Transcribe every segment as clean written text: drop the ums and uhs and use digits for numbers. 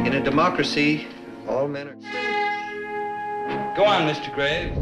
In a democracy, all men are... Go on, Mr. Graves.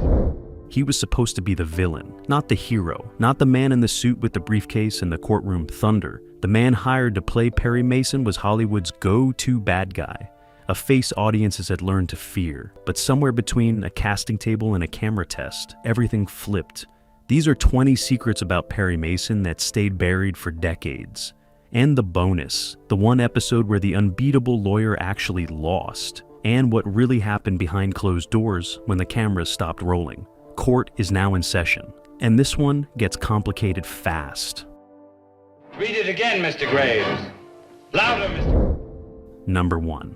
He was supposed to be the villain, not the hero, not the man in the suit with the briefcase and the courtroom thunder. The man hired to play Perry Mason was Hollywood's go-to bad guy, a face audiences had learned to fear. But somewhere between a casting table and a camera test, everything flipped. These are 20 secrets about Perry Mason that stayed buried for decades. And the bonus, the one episode where the unbeatable lawyer actually lost, and what really happened behind closed doors when the cameras stopped rolling. Court is now in session, and this one gets complicated fast. Read it again, Mr. Graves. Louder, Mr. Number 1.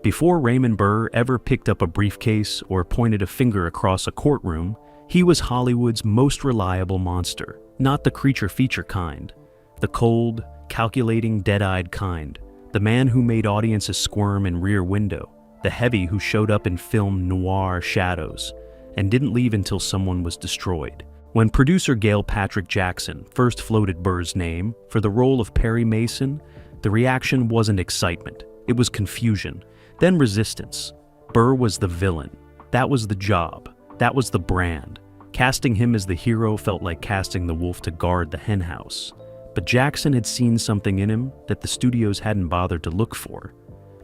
Before Raymond Burr ever picked up a briefcase or pointed a finger across a courtroom, he was Hollywood's most reliable monster, not the creature feature kind. The cold, calculating, dead-eyed kind. The man who made audiences squirm in Rear Window. The heavy who showed up in film noir Shadows and didn't leave until someone was destroyed. When producer Gail Patrick Jackson first floated Burr's name for the role of Perry Mason, the reaction wasn't excitement. It was confusion, then resistance. Burr was the villain. That was the job. That was the brand. Casting him as the hero felt like casting the wolf to guard the henhouse. But Jackson had seen something in him that the studios hadn't bothered to look for.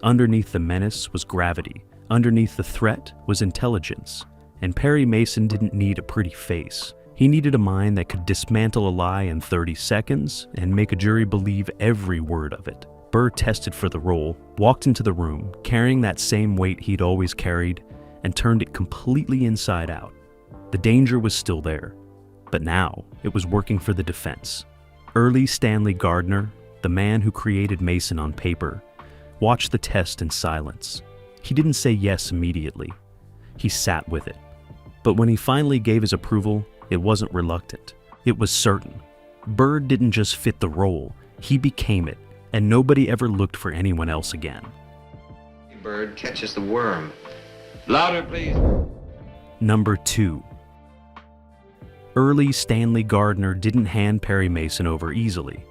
Underneath the menace was gravity. Underneath the threat was intelligence. And Perry Mason didn't need a pretty face. He needed a mind that could dismantle a lie in 30 seconds and make a jury believe every word of it. Burr tested for the role, walked into the room, carrying that same weight he'd always carried, and turned it completely inside out. The danger was still there, but now it was working for the defense. Early Stanley Gardner, the man who created Mason on paper, watched the test in silence. He didn't say yes immediately. He sat with it. But when he finally gave his approval, it wasn't reluctant. It was certain. Burr didn't just fit the role, he became it, and nobody ever looked for anyone else again. Bird catches the worm. Louder, please. Number 2. Early Stanley Gardner didn't hand Perry Mason over easily.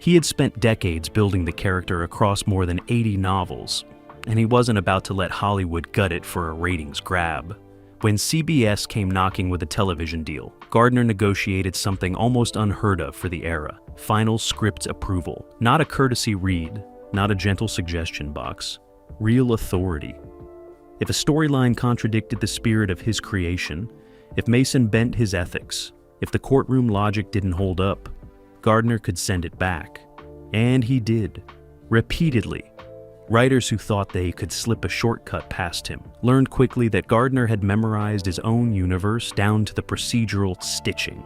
He had spent decades building the character across more than 80 novels, and he wasn't about to let Hollywood gut it for a ratings grab. When CBS came knocking with a television deal, Gardner negotiated something almost unheard of for the era: final script approval. Not a courtesy read, not a gentle suggestion box. Real authority. If a storyline contradicted the spirit of his creation, if Mason bent his ethics, if the courtroom logic didn't hold up, Gardner could send it back. And he did. Repeatedly. Writers who thought they could slip a shortcut past him learned quickly that Gardner had memorized his own universe down to the procedural stitching.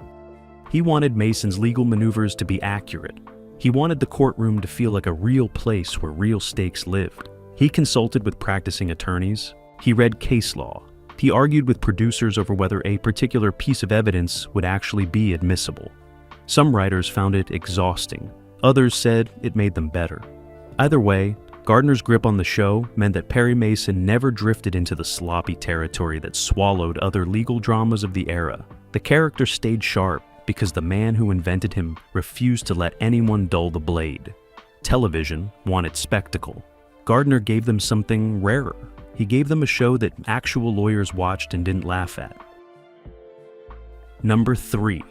He wanted Mason's legal maneuvers to be accurate. He wanted the courtroom to feel like a real place where real stakes lived. He consulted with practicing attorneys. He read case law. He argued with producers over whether a particular piece of evidence would actually be admissible. Some writers found it exhausting. Others said it made them better. Either way, Gardner's grip on the show meant that Perry Mason never drifted into the sloppy territory that swallowed other legal dramas of the era. The character stayed sharp because the man who invented him refused to let anyone dull the blade. Television wanted spectacle. Gardner gave them something rarer. He gave them a show that actual lawyers watched and didn't laugh at. Number 3.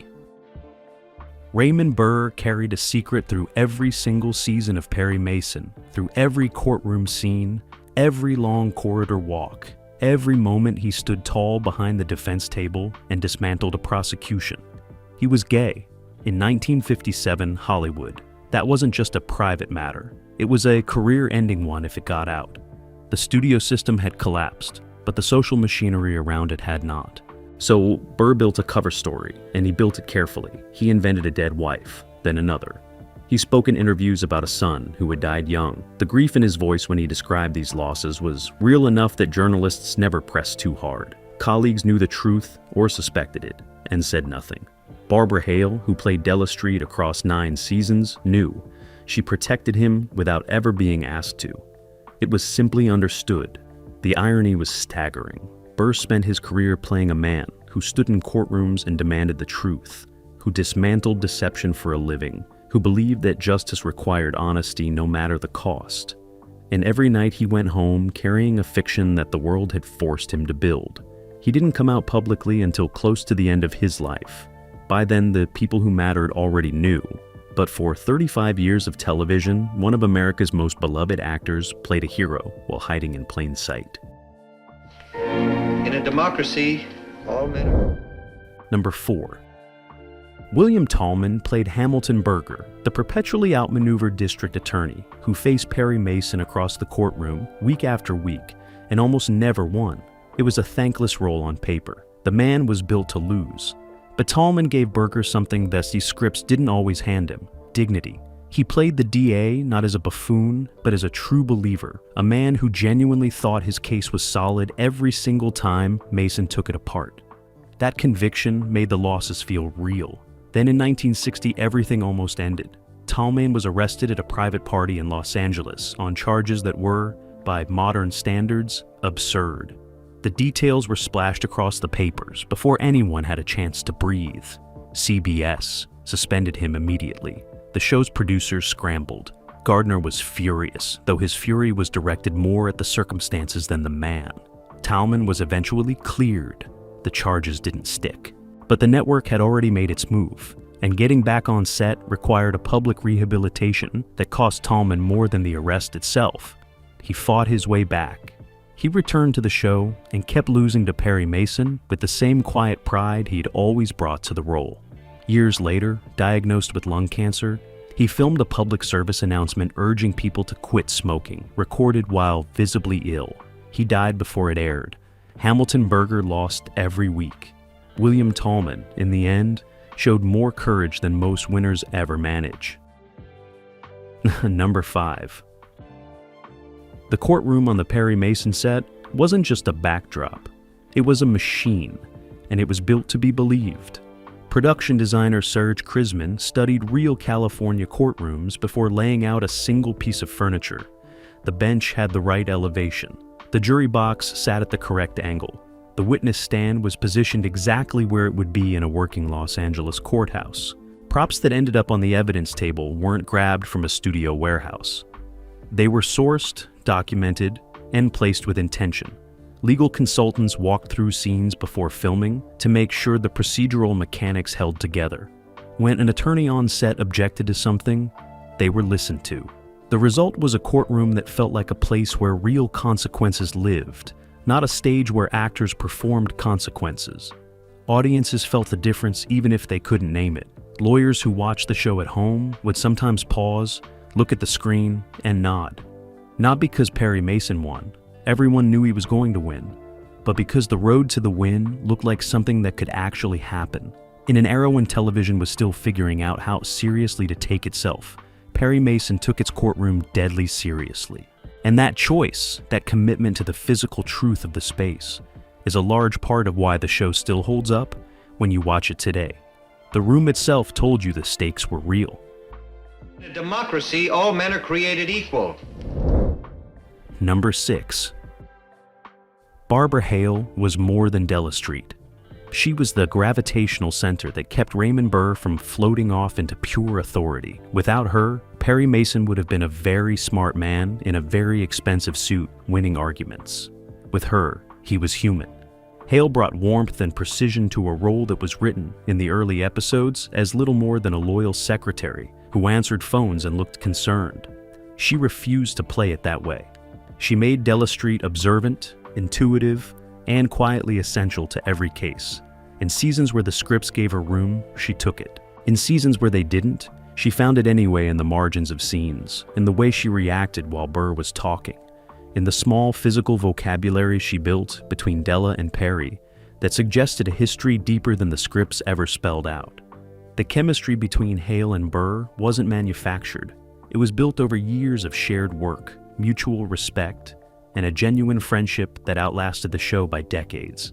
Raymond Burr carried a secret through every single season of Perry Mason, through every courtroom scene, every long corridor walk, every moment he stood tall behind the defense table and dismantled a prosecution. He was gay. In 1957 Hollywood, that wasn't just a private matter. It was a career-ending one if it got out. The studio system had collapsed, but the social machinery around it had not. So Burr built a cover story, and he built it carefully. He invented a dead wife, then another. He spoke in interviews about a son who had died young. The grief in his voice when he described these losses was real enough that journalists never pressed too hard. Colleagues knew the truth, or suspected it, and said nothing. Barbara Hale, who played Della Street across 9 seasons, knew. She protected him without ever being asked to. It was simply understood. The irony was staggering. Burr spent his career playing a man who stood in courtrooms and demanded the truth, who dismantled deception for a living, who believed that justice required honesty no matter the cost. and every night he went home carrying a fiction that the world had forced him to build. He didn't come out publicly until close to the end of his life. By then, the people who mattered already knew. But for 35 years of television, one of America's most beloved actors played a hero while hiding in plain sight. In a democracy, all men are... Number 4. William Tallman played Hamilton Berger, the perpetually outmaneuvered district attorney who faced Perry Mason across the courtroom week after week and almost never won. It was a thankless role on paper. The man was built to lose. But Tallman gave Berger something that these scripts didn't always hand him: dignity. He played the DA not as a buffoon, but as a true believer, a man who genuinely thought his case was solid every single time Mason took it apart. That conviction made the losses feel real. Then in 1960, everything almost ended. Tallman was arrested at a private party in Los Angeles on charges that were, by modern standards, absurd. The details were splashed across the papers before anyone had a chance to breathe. CBS suspended him immediately. The show's producers scrambled. Gardner was furious, though his fury was directed more at the circumstances than the man. Tallman was eventually cleared. The charges didn't stick. But the network had already made its move, and getting back on set required a public rehabilitation that cost Tallman more than the arrest itself. He fought his way back. He returned to the show and kept losing to Perry Mason with the same quiet pride he'd always brought to the role. Years later, diagnosed with lung cancer, he filmed a public service announcement urging people to quit smoking, recorded while visibly ill. He died before it aired. Hamilton Berger lost every week. William Tallman, in the end, showed more courage than most winners ever manage. Number 5. The courtroom on the Perry Mason set wasn't just a backdrop. It was a machine, and it was built to be believed. Production designer Serge Krisman studied real California courtrooms before laying out a single piece of furniture. The bench had the right elevation. The jury box sat at the correct angle. The witness stand was positioned exactly where it would be in a working Los Angeles courthouse. Props that ended up on the evidence table weren't grabbed from a studio warehouse. They were sourced, documented, and placed with intention. Legal consultants walked through scenes before filming to make sure the procedural mechanics held together. When an attorney on set objected to something, they were listened to. The result was a courtroom that felt like a place where real consequences lived, not a stage where actors performed consequences. Audiences felt the difference even if they couldn't name it. Lawyers who watched the show at home would sometimes pause, look at the screen, and nod. Not because Perry Mason won. Everyone knew he was going to win. But because the road to the win looked like something that could actually happen. In an era when television was still figuring out how seriously to take itself, Perry Mason took its courtroom deadly seriously. And that choice, that commitment to the physical truth of the space, is a large part of why the show still holds up when you watch it today. The room itself told you the stakes were real. In a democracy, all men are created equal. Number 6. Barbara Hale was more than Della Street. She was the gravitational center that kept Raymond Burr from floating off into pure authority. Without her, Perry Mason would have been a very smart man in a very expensive suit, winning arguments. With her, he was human. Hale brought warmth and precision to a role that was written, in the early episodes, as little more than a loyal secretary who answered phones and looked concerned. She refused to play it that way. She made Della Street observant, intuitive, and quietly essential to every case. In seasons where the scripts gave her room, she took it. In seasons where they didn't, she found it anyway in the margins of scenes, in the way she reacted while Burr was talking, in the small physical vocabulary she built between Della and Perry that suggested a history deeper than the scripts ever spelled out. The chemistry between Hale and Burr wasn't manufactured. It was built over years of shared work, mutual respect, and a genuine friendship that outlasted the show by decades.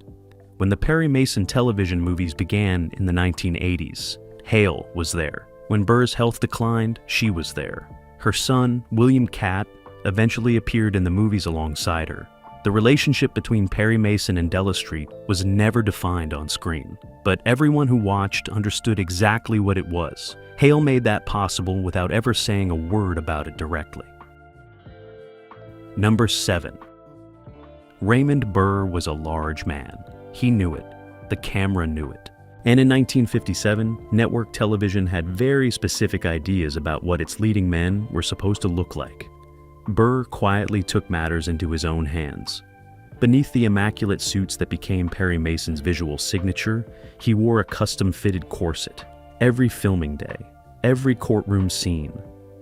When the Perry Mason television movies began in the 1980s, Hale was there. When Burr's health declined, she was there. Her son, William Catt, eventually appeared in the movies alongside her. The relationship between Perry Mason and Della Street was never defined on screen, but everyone who watched understood exactly what it was. Hale made that possible without ever saying a word about it directly. Number 7. Raymond Burr was a large man. He knew it. The camera knew it. And in 1957, network television had very specific ideas about what its leading men were supposed to look like. Burr quietly took matters into his own hands. Beneath the immaculate suits that became Perry Mason's visual signature, he wore a custom-fitted corset. Every filming day, every courtroom scene,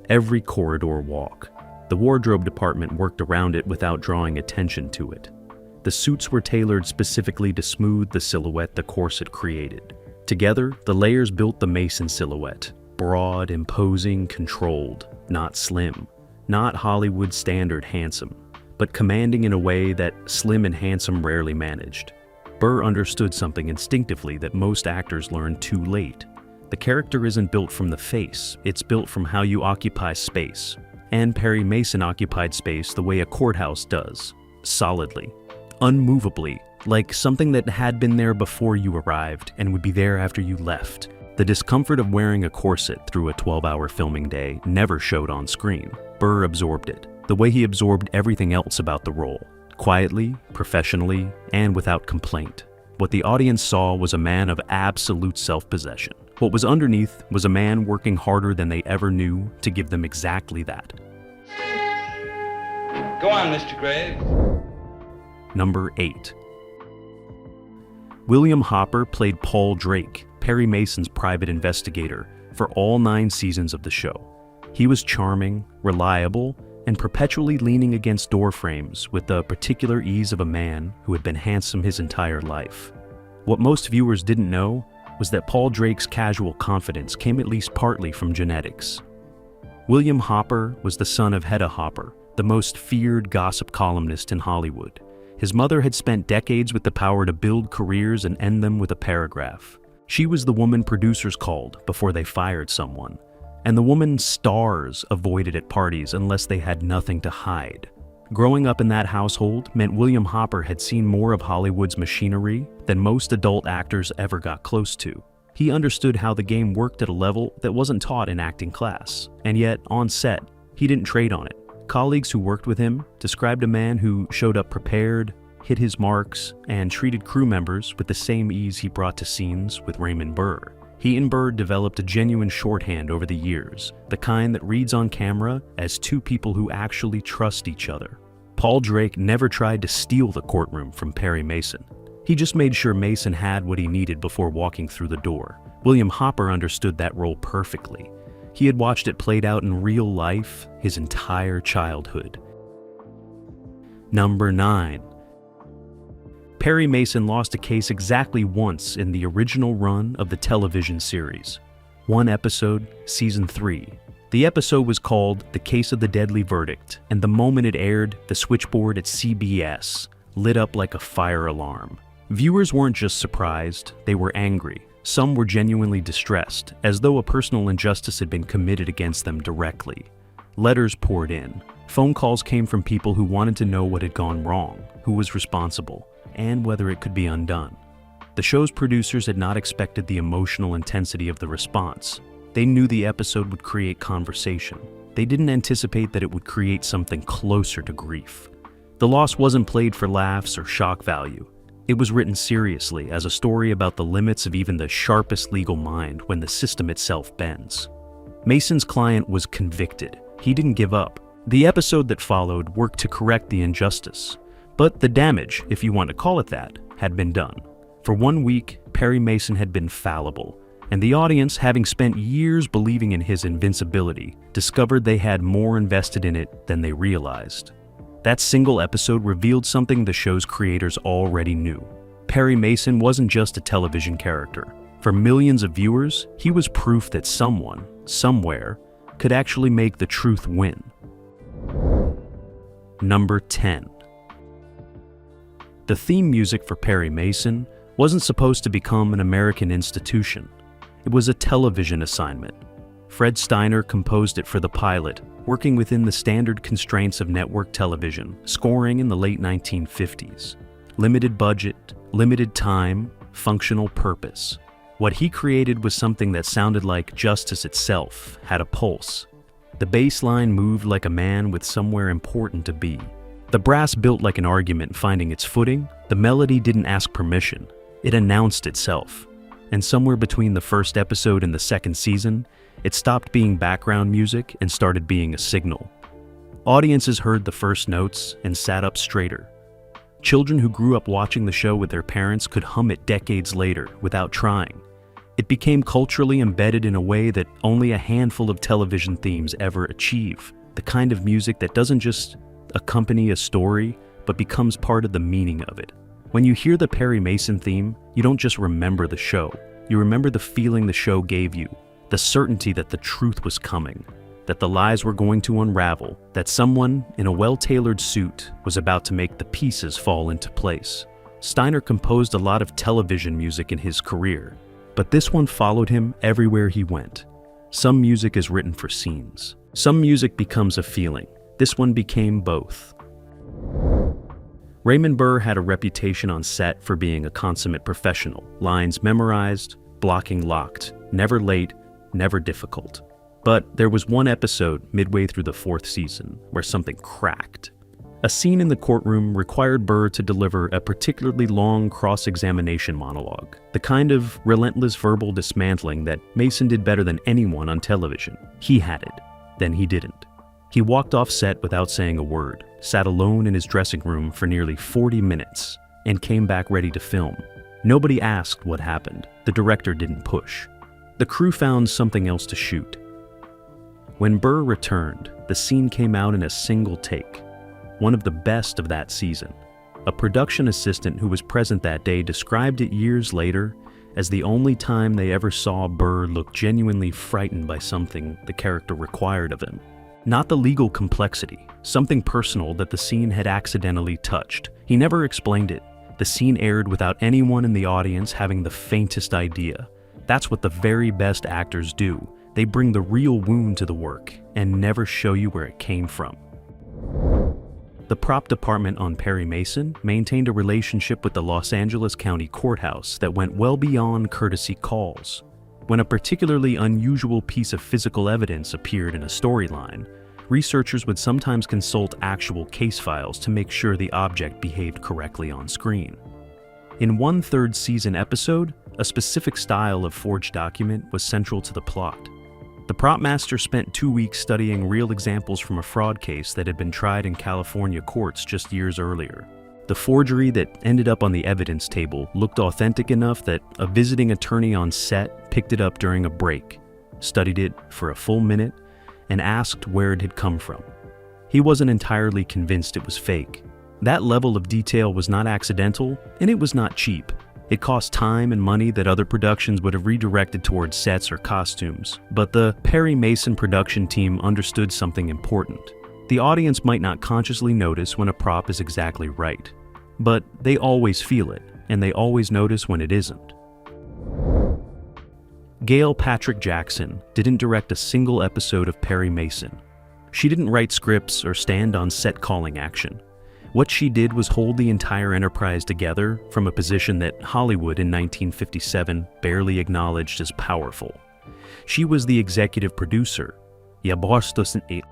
every corridor walk, the wardrobe department worked around it without drawing attention to it. The suits were tailored specifically to smooth the silhouette the corset created. Together, the layers built the Mason silhouette. Broad, imposing, controlled, not slim. Not Hollywood standard handsome, but commanding in a way that slim and handsome rarely managed. Burr understood something instinctively that most actors learn too late. The character isn't built from the face, it's built from how you occupy space. And Perry Mason occupied space the way a courthouse does, solidly. Unmovably, like something that had been there before you arrived and would be there after you left. The discomfort of wearing a corset through a 12-hour filming day never showed on screen. Burr absorbed it, the way he absorbed everything else about the role, quietly, professionally, and without complaint. What the audience saw was a man of absolute self-possession. What was underneath was a man working harder than they ever knew to give them exactly that. Go on, Mr. Graves. Number 8. William Hopper played Paul Drake, Perry Mason's private investigator, for all 9 seasons of the show. He was charming, reliable, and perpetually leaning against door frames with the particular ease of a man who had been handsome his entire life. What most viewers didn't know was that Paul Drake's casual confidence came at least partly from genetics. William Hopper was the son of Hedda Hopper, the most feared gossip columnist in Hollywood. His mother had spent decades with the power to build careers and end them with a paragraph. She was the woman producers called before they fired someone, and the woman stars avoided at parties unless they had nothing to hide. Growing up in that household meant William Hopper had seen more of Hollywood's machinery than most adult actors ever got close to. He understood how the game worked at a level that wasn't taught in acting class, and yet, on set, he didn't trade on it. Colleagues who worked with him described a man who showed up prepared, hit his marks, and treated crew members with the same ease he brought to scenes with Raymond Burr. He and Burr developed a genuine shorthand over the years, the kind that reads on camera as two people who actually trust each other. Paul Drake never tried to steal the courtroom from Perry Mason. He just made sure Mason had what he needed before walking through the door. William Hopper understood that role perfectly. He had watched it played out in real life his entire childhood. Number 9. Perry Mason lost a case exactly once in the original run of the television series. One episode, Season 3. The episode was called The Case of the Deadly Verdict, and the moment it aired, the switchboard at CBS lit up like a fire alarm. Viewers weren't just surprised, they were angry. Some were genuinely distressed, as though a personal injustice had been committed against them directly. Letters poured in. Phone calls came from people who wanted to know what had gone wrong, who was responsible, and whether it could be undone. The show's producers had not expected the emotional intensity of the response. They knew the episode would create conversation. They didn't anticipate that it would create something closer to grief. The loss wasn't played for laughs or shock value. It was written seriously as a story about the limits of even the sharpest legal mind when the system itself bends. Mason's client was convicted. He didn't give up. The episode that followed worked to correct the injustice. But the damage, if you want to call it that, had been done. For 1 week, Perry Mason had been fallible, and the audience, having spent years believing in his invincibility, discovered they had more invested in it than they realized. That single episode revealed something the show's creators already knew. Perry Mason wasn't just a television character. For millions of viewers, he was proof that someone, somewhere, could actually make the truth win. Number 10. The theme music for Perry Mason wasn't supposed to become an American institution. It was a television assignment. Fred Steiner composed it for the pilot, working within the standard constraints of network television, scoring in the late 1950s. Limited budget, limited time, functional purpose. What he created was something that sounded like justice itself, had a pulse. The bass line moved like a man with somewhere important to be. The brass built like an argument finding its footing. The melody didn't ask permission. It announced itself. And somewhere between the first episode and the second season, it stopped being background music and started being a signal. Audiences heard the first notes and sat up straighter. Children who grew up watching the show with their parents could hum it decades later without trying. It became culturally embedded in a way that only a handful of television themes ever achieve. The kind of music that doesn't just accompany a story, but becomes part of the meaning of it. When you hear the Perry Mason theme, you don't just remember the show. You remember the feeling the show gave you, the certainty that the truth was coming, that the lies were going to unravel, that someone in a well-tailored suit was about to make the pieces fall into place. Steiner composed a lot of television music in his career, but this one followed him everywhere he went. Some music is written for scenes. Some music becomes a feeling. This one became both. Raymond Burr had a reputation on set for being a consummate professional. Lines memorized, blocking locked, never late, never difficult. But there was one episode midway through the fourth season where something cracked. A scene in the courtroom required Burr to deliver a particularly long cross-examination monologue, the kind of relentless verbal dismantling that Mason did better than anyone on television. He had it, then he didn't. He walked off set without saying a word, sat alone in his dressing room for nearly 40 minutes, and came back ready to film. Nobody asked what happened. The director didn't push. The crew found something else to shoot. When Burr returned, the scene came out in a single take, one of the best of that season. A production assistant who was present that day described it years later as the only time they ever saw Burr look genuinely frightened by something the character required of him. Not the legal complexity, something personal that the scene had accidentally touched. He never explained it. The scene aired without anyone in the audience having the faintest idea. That's what the very best actors do. They bring the real wound to the work and never show you where it came from. The prop department on Perry Mason maintained a relationship with the Los Angeles County Courthouse that went well beyond courtesy calls. When a particularly unusual piece of physical evidence appeared in a storyline, researchers would sometimes consult actual case files to make sure the object behaved correctly on screen. In one third season episode, a specific style of forged document was central to the plot. The prop master spent 2 weeks studying real examples from a fraud case that had been tried in California courts just years earlier. The forgery that ended up on the evidence table looked authentic enough that a visiting attorney on set picked it up during a break, studied it for a full minute, and asked where it had come from. He wasn't entirely convinced it was fake. That level of detail was not accidental, and it was not cheap. It cost time and money that other productions would have redirected towards sets or costumes. But the Perry Mason production team understood something important. The audience might not consciously notice when a prop is exactly right, but they always feel it, and they always notice when it isn't. Gail Patrick Jackson didn't direct a single episode of Perry Mason. She didn't write scripts or stand on set calling action. What she did was hold the entire enterprise together from a position that Hollywood in 1957 barely acknowledged as powerful. She was the executive producer,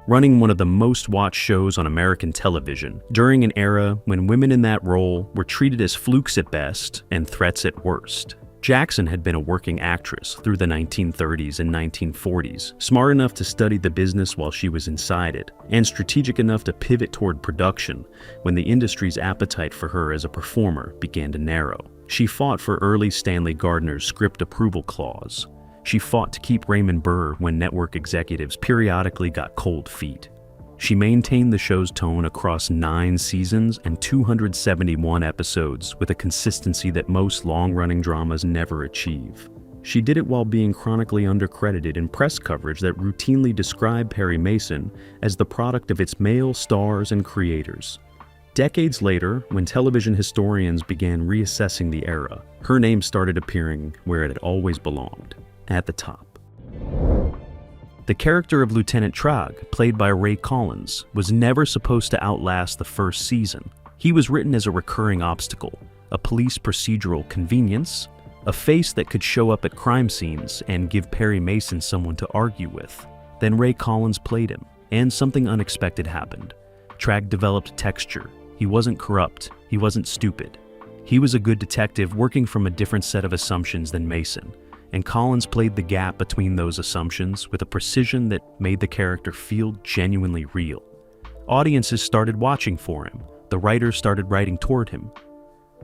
running one of the most watched shows on American television during an era when women in that role were treated as flukes at best and threats at worst. Jackson had been a working actress through the 1930s and 1940s, smart enough to study the business while she was inside it, and strategic enough to pivot toward production when the industry's appetite for her as a performer began to narrow. She fought for early Stanley Gardner's script approval clause. She fought to keep Raymond Burr when network executives periodically got cold feet. She maintained the show's tone across 9 seasons and 271 episodes with a consistency that most long-running dramas never achieve. She did it while being chronically undercredited in press coverage that routinely described Perry Mason as the product of its male stars and creators. Decades later, when television historians began reassessing the era, her name started appearing where it had always belonged, at the top. The character of Lieutenant Trogg, played by Ray Collins, was never supposed to outlast the first season. He was written as a recurring obstacle, a police procedural convenience, a face that could show up at crime scenes and give Perry Mason someone to argue with. Then Ray Collins played him, and something unexpected happened. Trag developed texture. He wasn't corrupt. He wasn't stupid. He was a good detective working from a different set of assumptions than Mason, and Collins played the gap between those assumptions with a precision that made the character feel genuinely real. Audiences started watching for him. The writers started writing toward him.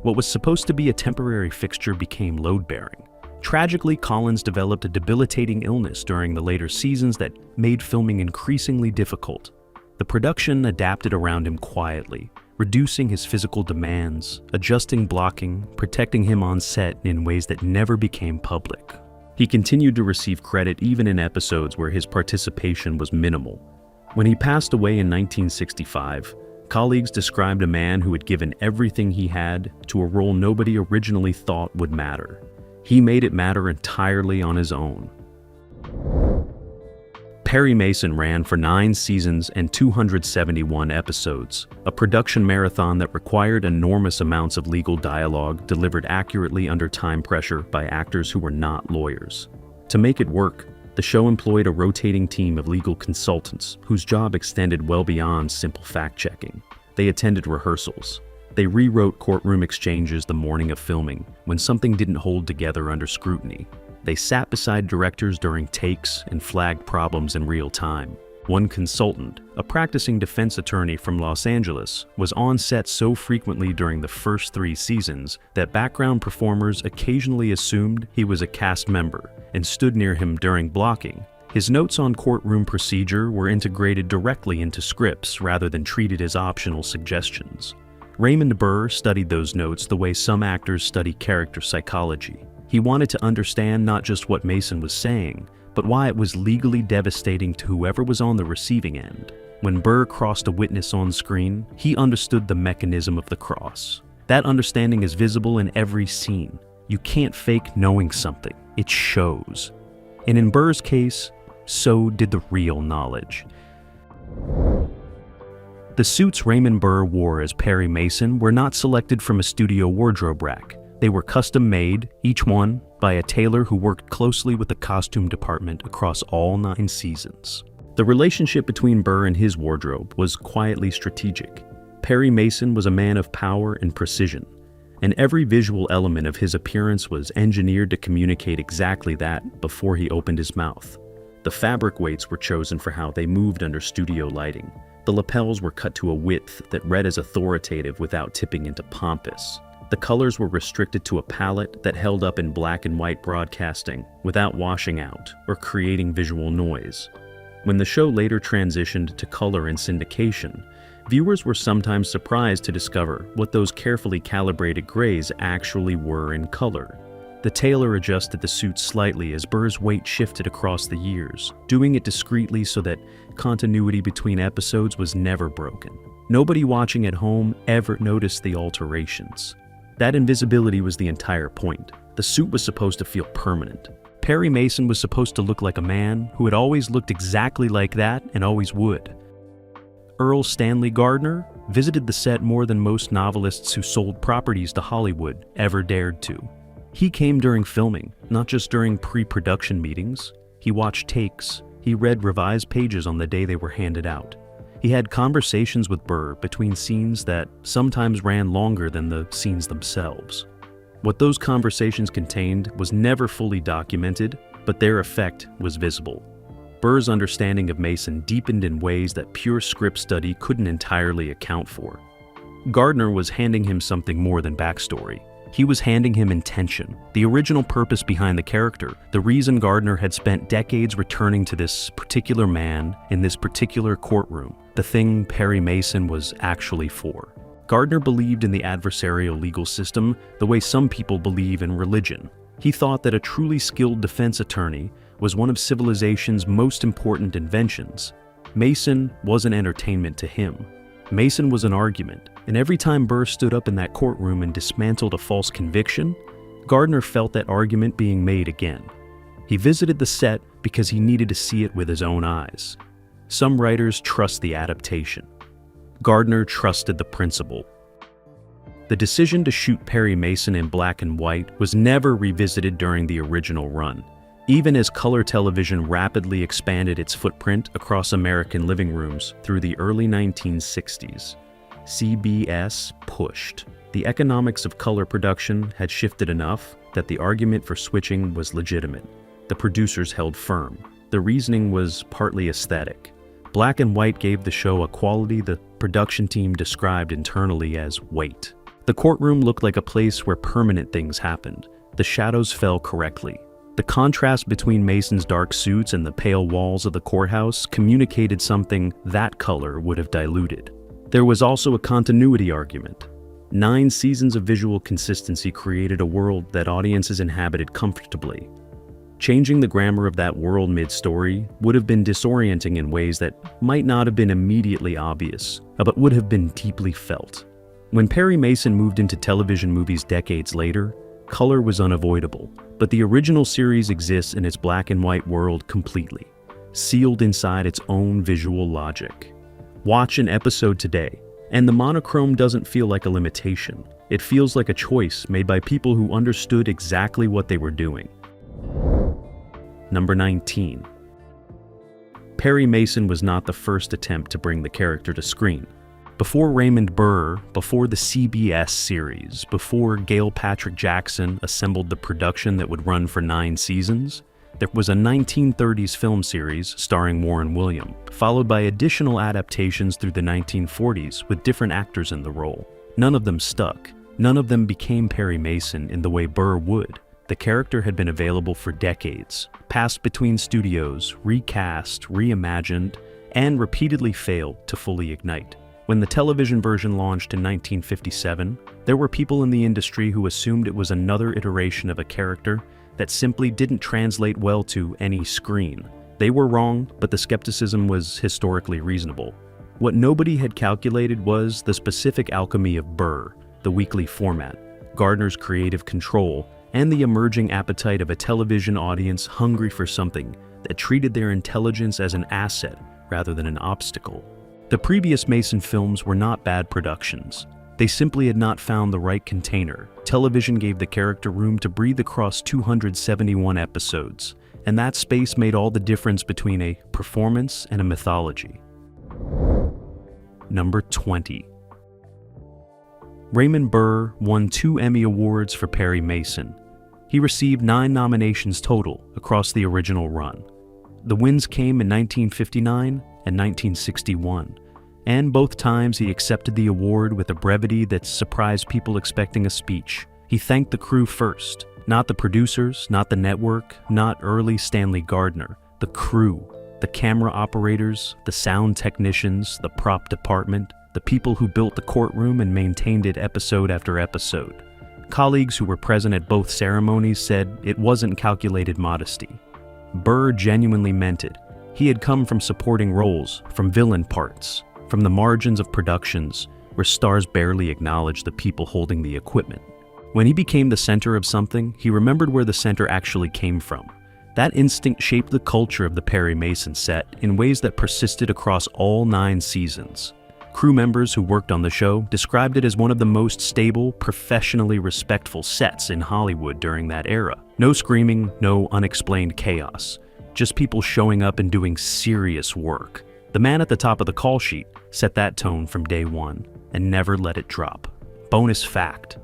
What was supposed to be a temporary fixture became load-bearing. Tragically, Collins developed a debilitating illness during the later seasons that made filming increasingly difficult. The production adapted around him quietly, reducing his physical demands, adjusting blocking, protecting him on set in ways that never became public. He continued to receive credit even in episodes where his participation was minimal. When he passed away in 1965, colleagues described a man who had given everything he had to a role nobody originally thought would matter. He made it matter entirely on his own. Perry Mason ran for 9 seasons and 271 episodes, a production marathon that required enormous amounts of legal dialogue delivered accurately under time pressure by actors who were not lawyers. To make it work, the show employed a rotating team of legal consultants whose job extended well beyond simple fact-checking. They attended rehearsals. They rewrote courtroom exchanges the morning of filming when something didn't hold together under scrutiny. They sat beside directors during takes and flagged problems in real time. One consultant, a practicing defense attorney from Los Angeles, was on set so frequently during the first 3 seasons that background performers occasionally assumed he was a cast member and stood near him during blocking. His notes on courtroom procedure were integrated directly into scripts rather than treated as optional suggestions. Raymond Burr studied those notes the way some actors study character psychology. He wanted to understand not just what Mason was saying, but why it was legally devastating to whoever was on the receiving end. When Burr crossed a witness on screen, he understood the mechanism of the cross. That understanding is visible in every scene. You can't fake knowing something. It shows. And in Burr's case, so did the real knowledge. The suits Raymond Burr wore as Perry Mason were not selected from a studio wardrobe rack. They were custom-made, each one by a tailor who worked closely with the costume department across all 9 seasons. The relationship between Burr and his wardrobe was quietly strategic. Perry Mason was a man of power and precision, and every visual element of his appearance was engineered to communicate exactly that before he opened his mouth. The fabric weights were chosen for how they moved under studio lighting. The lapels were cut to a width that read as authoritative without tipping into pompous. The colors were restricted to a palette that held up in black and white broadcasting without washing out or creating visual noise. When the show later transitioned to color and syndication, viewers were sometimes surprised to discover what those carefully calibrated grays actually were in color. The tailor adjusted the suit slightly as Burr's weight shifted across the years, doing it discreetly so that continuity between episodes was never broken. Nobody watching at home ever noticed the alterations. That invisibility was the entire point. The suit was supposed to feel permanent. Perry Mason was supposed to look like a man who had always looked exactly like that and always would. Earl Stanley Gardner visited the set more than most novelists who sold properties to Hollywood ever dared to. He came during filming, not just during pre-production meetings. He watched takes. He read revised pages on the day they were handed out. He had conversations with Burr between scenes that sometimes ran longer than the scenes themselves. What those conversations contained was never fully documented, but their effect was visible. Burr's understanding of Mason deepened in ways that pure script study couldn't entirely account for. Gardner was handing him something more than backstory. He was handing him intention, the original purpose behind the character, the reason Gardner had spent decades returning to this particular man in this particular courtroom, the thing Perry Mason was actually for. Gardner believed in the adversarial legal system the way some people believe in religion. He thought that a truly skilled defense attorney was one of civilization's most important inventions. Mason wasn't entertainment to him. Mason was an argument, and every time Burr stood up in that courtroom and dismantled a false conviction, Gardner felt that argument being made again. He visited the set because he needed to see it with his own eyes. Some writers trust the adaptation. Gardner trusted the principle. The decision to shoot Perry Mason in black and white was never revisited during the original run. Even as color television rapidly expanded its footprint across American living rooms through the early 1960s, CBS pushed. The economics of color production had shifted enough that the argument for switching was legitimate. The producers held firm. The reasoning was partly aesthetic. Black and white gave the show a quality the production team described internally as weight. The courtroom looked like a place where permanent things happened. The shadows fell correctly. The contrast between Mason's dark suits and the pale walls of the courthouse communicated something that color would have diluted. There was also a continuity argument. 9 seasons of visual consistency created a world that audiences inhabited comfortably. Changing the grammar of that world mid-story would have been disorienting in ways that might not have been immediately obvious, but would have been deeply felt. When Perry Mason moved into television movies decades later, color was unavoidable, but the original series exists in its black and white world completely, sealed inside its own visual logic. Watch an episode today, and the monochrome doesn't feel like a limitation. It feels like a choice made by people who understood exactly what they were doing. Number 19. Perry Mason was not the first attempt to bring the character to screen. Before Raymond Burr, before the CBS series, before Gail Patrick Jackson assembled the production that would run for 9 seasons, there was a 1930s film series starring Warren William, followed by additional adaptations through the 1940s with different actors in the role. None of them stuck. None of them became Perry Mason in the way Burr would. The character had been available for decades, passed between studios, recast, reimagined, and repeatedly failed to fully ignite. When the television version launched in 1957, there were people in the industry who assumed it was another iteration of a character that simply didn't translate well to any screen. They were wrong, but the skepticism was historically reasonable. What nobody had calculated was the specific alchemy of Burr, the weekly format, Gardner's creative control, and the emerging appetite of a television audience hungry for something that treated their intelligence as an asset rather than an obstacle. The previous Mason films were not bad productions. They simply had not found the right container. Television gave the character room to breathe across 271 episodes, and that space made all the difference between a performance and a mythology. Number 20. Raymond Burr won 2 Emmy Awards for Perry Mason. He received 9 nominations total across the original run. The wins came in 1959 and 1961, and both times he accepted the award with a brevity that surprised people expecting a speech. He thanked the crew first, not the producers, not the network, not early Stanley Gardner, the crew, the camera operators, the sound technicians, the prop department, the people who built the courtroom and maintained it episode after episode. Colleagues who were present at both ceremonies said it wasn't calculated modesty. Burr genuinely meant it. He had come from supporting roles, from villain parts, from the margins of productions where stars barely acknowledged the people holding the equipment. When he became the center of something, he remembered where the center actually came from. That instinct shaped the culture of the Perry Mason set in ways that persisted across all 9 seasons. Crew members who worked on the show described it as one of the most stable, professionally respectful sets in Hollywood during that era. No screaming, no unexplained chaos, just people showing up and doing serious work. The man at the top of the call sheet set that tone from day one and never let it drop. Bonus fact: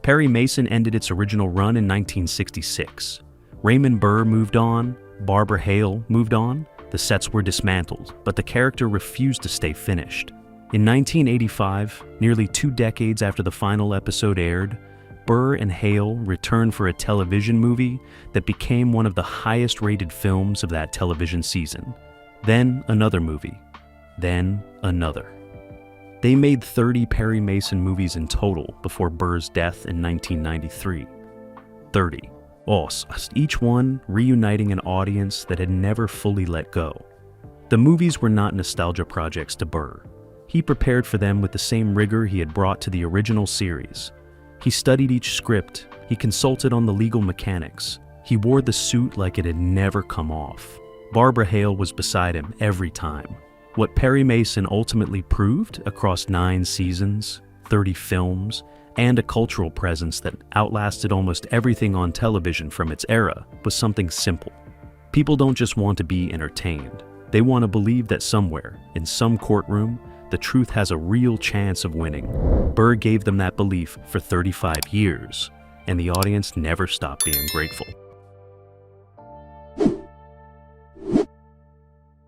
Perry Mason ended its original run in 1966. Raymond Burr moved on, Barbara Hale moved on, the sets were dismantled, but the character refused to stay finished. In 1985, nearly 2 decades after the final episode aired, Burr and Hale returned for a television movie that became one of the highest-rated films of that television season. Then another movie. Then another. They made 30 Perry Mason movies in total before Burr's death in 1993. 30. Each one reuniting an audience that had never fully let go. The movies were not nostalgia projects to Burr. He prepared for them with the same rigor he had brought to the original series. He studied each script, he consulted on the legal mechanics, he wore the suit like it had never come off. Barbara Hale was beside him every time. What Perry Mason ultimately proved across 9 seasons, 30 films, and a cultural presence that outlasted almost everything on television from its era was something simple. People don't just want to be entertained. They want to believe that somewhere, in some courtroom, the truth has a real chance of winning. Burr gave them that belief for 35 years, and the audience never stopped being grateful.